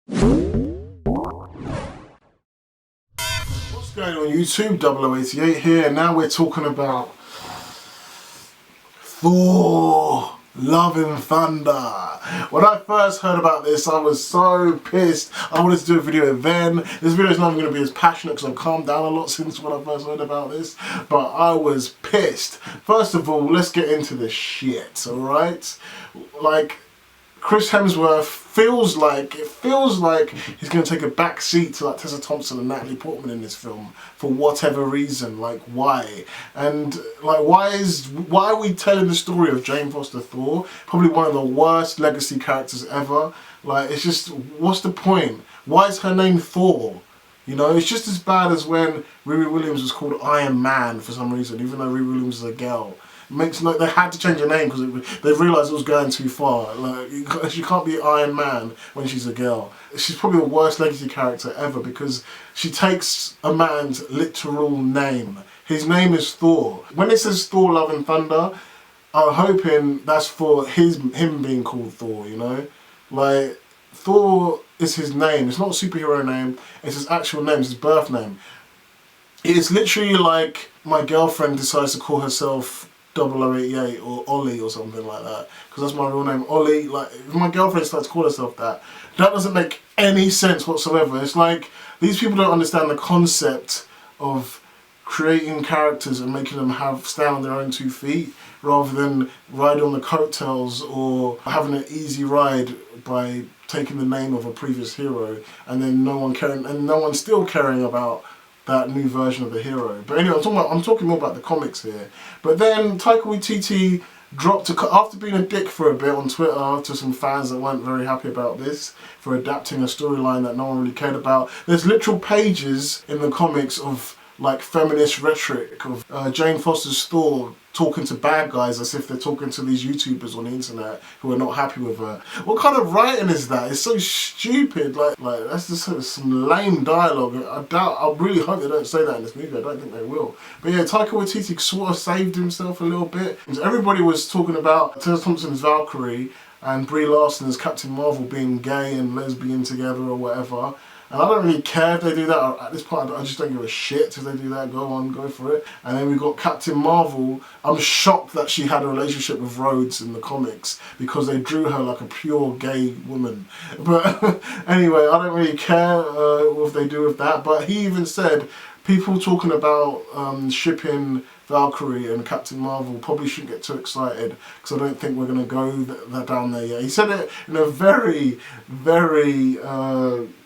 What's going on YouTube? 0088 here, and now we're talking about Thor Love and Thunder. When I first heard about this, I was so pissed. I wanted to do a video then. This video is not going to be as passionate because I've calmed down a lot since when I first heard about this, but I was pissed. First of all, let's get into this shit, alright? Like, Chris Hemsworth feels like he's going to take a back seat to like Tessa Thompson and Natalie Portman in this film for whatever reason. Like, why? And like, why are we telling the story of Jane Foster Thor, probably one of the worst legacy characters ever? Like, it's just, what's the point? Why is her name Thor? You know, it's just as bad as when Riri Williams was called Iron Man for some reason, even though Riri Williams is a girl. They had to change her name because they realised it was going too far. Like, she can't be Iron Man when she's a girl. She's probably the worst legacy character ever because she takes a man's literal name. His name is Thor. When it says Thor Love and Thunder, I'm hoping that's for him being called Thor, you know? Like, Thor is his name. It's not a superhero name. It's his actual name. It's his birth name. It's literally like my girlfriend decides to call herself 0088 or Ollie or something like that, because that's my real name, Ollie. Like, if my girlfriend starts to call herself that, that doesn't make any sense whatsoever. It's like these people don't understand the concept of creating characters and making them stand on their own 2 feet rather than ride on the coattails or having an easy ride by taking the name of a previous hero and then no one still caring about that new version of the hero. But anyway, I'm talking more about the comics here. But then Taika Waititi dropped after being a dick for a bit on Twitter to some fans that weren't very happy about this, for adapting a storyline that no one really cared about. There's literal pages in the comics of like feminist rhetoric of Jane Foster's Thor talking to bad guys as if they're talking to these YouTubers on the internet who are not happy with her. What kind of writing is that? It's so stupid. Like that's just some lame dialogue. I really hope they don't say that in this movie. I don't think they will. But yeah, Taika Waititi sort of saved himself a little bit. Everybody was talking about Tessa Thompson's Valkyrie and Brie Larson as Captain Marvel being gay and lesbian together or whatever. And I don't really care if they do that. At this point, I just don't give a shit if they do that. Go on, go for it. And then we got Captain Marvel. I'm shocked that she had a relationship with Rhodes in the comics because they drew her like a pure gay woman. But anyway, I don't really care what they do with that. But he even said people talking about shipping Valkyrie and Captain Marvel probably shouldn't get too excited because I don't think we're going to go down there yet. He said it in a very, very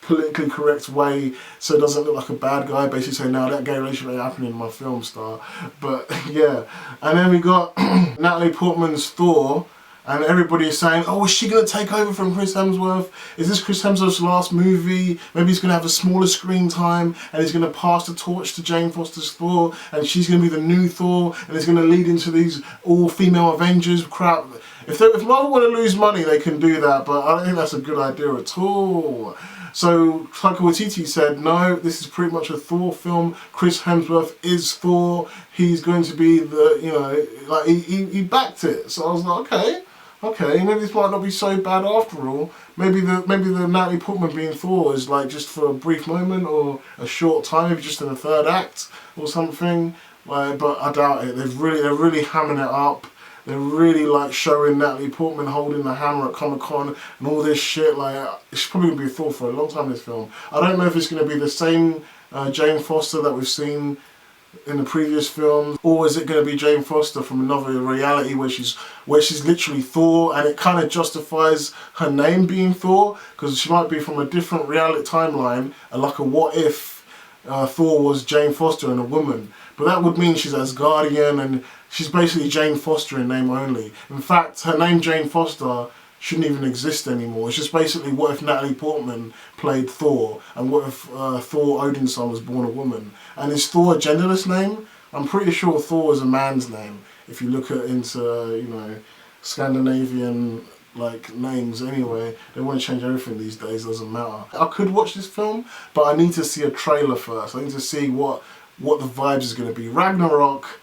politically correct way so it doesn't look like a bad guy, basically saying, no, that gay relationship ain't happening in my film, star. But yeah, and then we got Natalie Portman's Thor. And everybody is saying, oh, is she going to take over from Chris Hemsworth? Is this Chris Hemsworth's last movie? Maybe he's going to have a smaller screen time and he's going to pass the torch to Jane Foster's Thor and she's going to be the new Thor and it's going to lead into these all-female Avengers crap. If Marvel want to lose money, they can do that, but I don't think that's a good idea at all. So Taika Waititi said, no, this is pretty much a Thor film. Chris Hemsworth is Thor. He's going to be the, you know, like he backed it. So I was like, okay, maybe this might not be so bad after all. Maybe the Natalie Portman being Thor is like just for a brief moment or a short time, maybe just in the third act or something. Like, but I doubt it. They're really hamming it up. They're really like showing Natalie Portman holding the hammer at Comic-Con and all this shit. Like, it's probably going to be a Thor for a long time, this film. I don't know if it's going to be the same Jane Foster that we've seen in the previous films, or is it going to be Jane Foster from another reality where she's literally Thor and it kind of justifies her name being Thor because she might be from a different reality timeline, like a what if Thor was Jane Foster and a woman. But that would mean she's Asgardian and she's basically Jane Foster in name only. In fact, her name Jane Foster shouldn't even exist anymore. It's just basically what if Natalie Portman played Thor and what if Thor Odin's son was born a woman. And is Thor a genderless name? I'm pretty sure Thor is a man's name if you look into, you know, Scandinavian like names anyway. They want to change everything these days, doesn't matter. I could watch this film, but I need to see a trailer first. I need to see what the vibes is going to be. Ragnarok,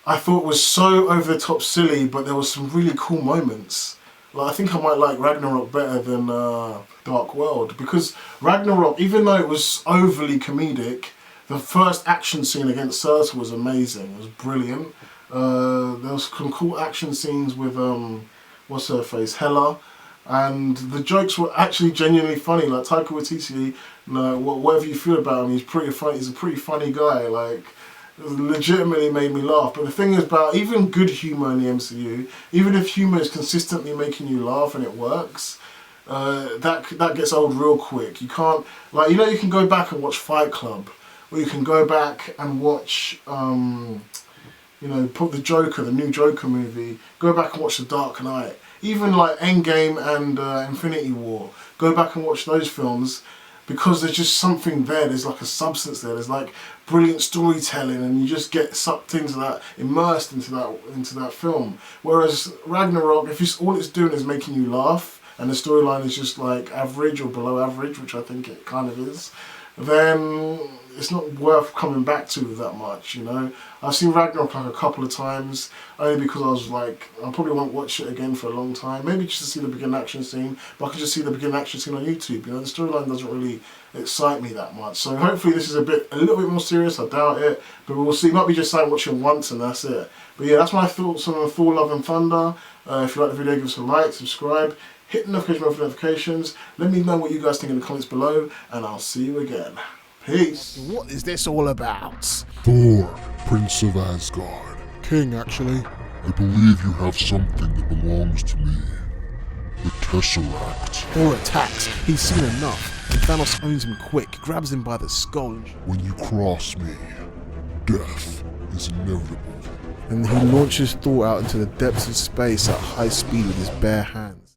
I thought was so over the top silly, but there was some really cool moments. like, I think I might like Ragnarok better than Dark World, because Ragnarok, even though it was overly comedic, the first action scene against Surtur was amazing. It was brilliant. There was some cool action scenes with what's her face, Hela, and the jokes were actually genuinely funny. Like Taika Waititi, you know, whatever you feel about him, he's pretty funny. He's a pretty funny guy. Like, it legitimately made me laugh. But the thing is about even good humour in the MCU, even if humour is consistently making you laugh and it works, that gets old real quick. You can't, like, you know, you can go back and watch Fight Club, or you can go back and watch, you know, put the Joker, the new Joker movie, go back and watch The Dark Knight. Even like Endgame and Infinity War, go back and watch those films, because there's just something there, there's like a substance there, there's like brilliant storytelling, and you just get sucked into that, immersed into that film. Whereas Ragnarok, if all it's doing is making you laugh, and the storyline is just like average or below average, which I think it kind of is, then it's not worth coming back to that much, you know. I've seen Ragnarok like a couple of times, only because I was like, I probably won't watch it again for a long time, maybe just to see the beginning action scene, but I can just see the beginning action scene on YouTube, you know. The storyline doesn't really excite me that much, so hopefully this is a little bit more serious. I doubt it, but we'll see. It might be just like watching once and that's it. But yeah, that's my thoughts on Thor Love and Thunder. If you like the video, give us a like, subscribe, hit the notification bell for notifications. Let me know what you guys think in the comments below, and I'll see you again. Peace. What is this all about? Thor, Prince of Asgard. King, actually. I believe you have something that belongs to me. The Tesseract. Thor attacks. He's seen enough. And Thanos owns him quick, grabs him by the skull. When you cross me, death is inevitable. And he launches Thor out into the depths of space at high speed with his bare hands.